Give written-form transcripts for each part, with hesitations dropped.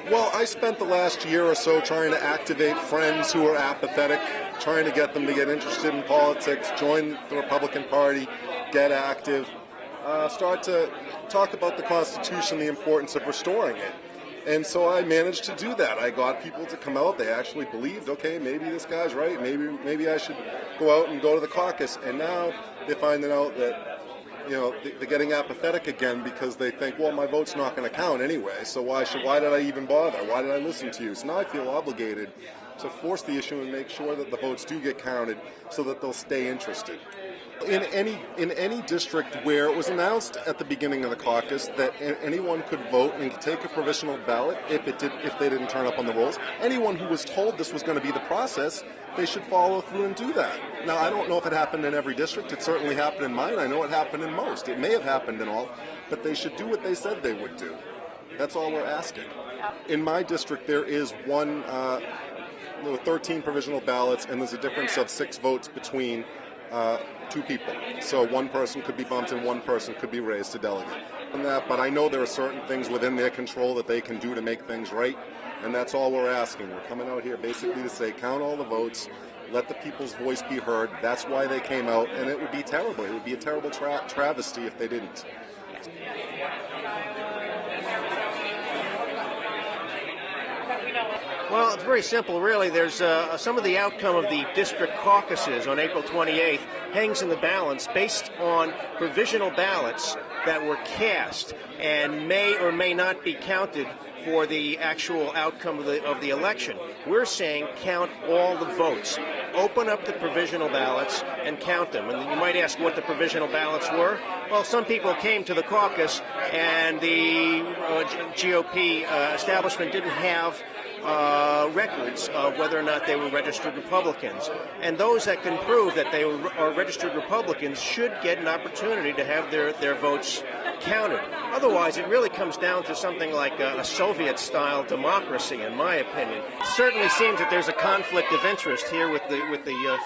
Well, I spent the last year or so trying to activate friends who are apathetic, trying to get them to get interested in politics, join the Republican Party, get active, start to talk about the Constitution, the importance of restoring it. And so I managed to do that. I got people to come out. They actually believed, okay, maybe this guy's right. Maybe I should go out and go to the caucus. And now they're finding out that, they're getting apathetic again because they think, well, my vote's not going to count anyway. So why did I even bother? Why did I listen to you? So now I feel obligated to force the issue and make sure that the votes do get counted so that they'll stay interested. In any district where it was announced at the beginning of the caucus that anyone could vote and take a provisional ballot if they didn't turn up on the rolls, anyone who was told this was going to be the process, they should follow through and do that. Now, I don't know if it happened in every district. It certainly happened in mine. I know it happened in most. It may have happened in all, but they should do what they said they would do. That's all we're asking. In my district, there is 13 provisional ballots, and there's a difference of 6 votes between two people. So one person could be bumped and one person could be raised to delegate. But I know there are certain things within their control that they can do to make things right, and that's all we're asking. We're coming out here basically to say, count all the votes, let the people's voice be heard. That's why they came out, and it would be terrible. It would be a terrible travesty if they didn't. Well, it's very simple, really. There's some of the outcome of the district caucuses on April 28th hangs in the balance based on provisional ballots that were cast and may or may not be counted for the actual outcome of the election. We're saying count all the votes. Open up the provisional ballots and count them. And you might ask what the provisional ballots were. Well, some people came to the caucus and the GOP establishment didn't have records of whether or not they were registered Republicans. And those that can prove that they are registered Republicans should get an opportunity to have their votes counted. Otherwise, it really comes down to something like a Soviet-style democracy, in my opinion. It certainly seems that there's a conflict of interest here with the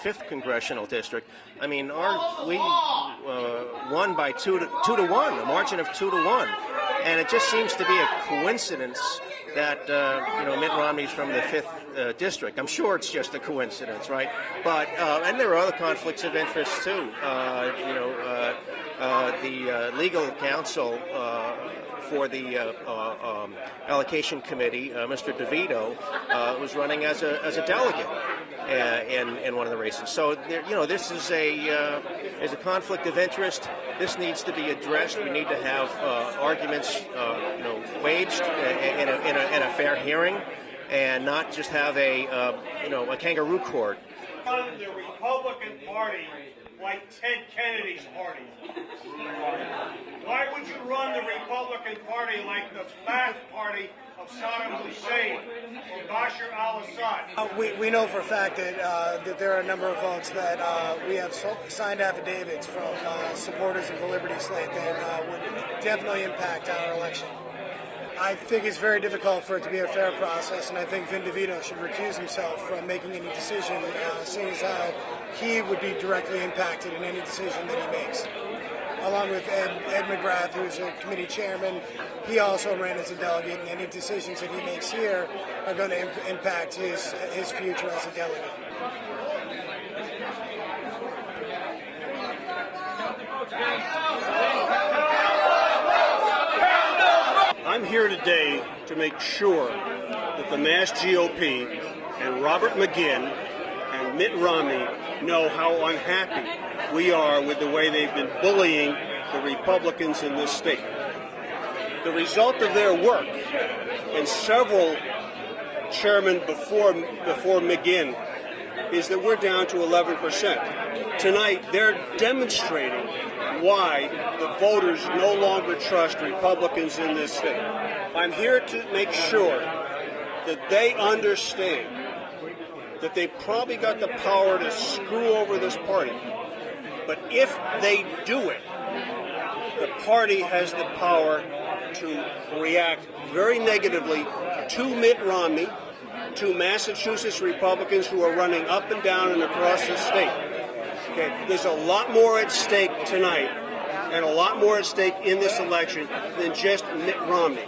5th Congressional District. I mean, we won by 2 to 1, a margin of 2 to 1. And it just seems to be a coincidence that Mitt Romney's from the 5th district. I'm sure it's just a coincidence, right? But and there are other conflicts of interest too. The legal counsel for the Allocation Committee, Mr. DeVito, was running as a delegate in one of the races. So this is a conflict of interest. This needs to be addressed. We need to have arguments, waged in a fair hearing, and not just have a kangaroo court. The Republican Party like Ted Kennedy's party. Why would you run the Republican Party like the Ba'ath Party of Saddam Hussein or Bashar al-Assad? We know for a fact that there are a number of folks that we have signed affidavits from supporters of the Liberty slate that would definitely impact our election. I think it's very difficult for it to be a fair process, and I think Vin DeVito should recuse himself from making any decision, seeing as how he would be directly impacted in any decision that he makes. Along with Ed McGrath, who's a committee chairman, he also ran as a delegate, and any decisions that he makes here are going to impact his future as a delegate. I'm here today to make sure that the Mass GOP and Robert McGinn and Mitt Romney know how unhappy we are with the way they've been bullying the Republicans in this state. The result of their work, and several chairmen before McGinn, is that we're down to 11%. Tonight, they're demonstrating why the voters no longer trust Republicans in this state. I'm here to make sure that they understand that they probably got the power to screw over this party. But if they do it, the party has the power to react very negatively to Mitt Romney, to Massachusetts Republicans who are running up and down and across the state. Okay, there's a lot more at stake tonight and a lot more at stake in this election than just Mitt Romney.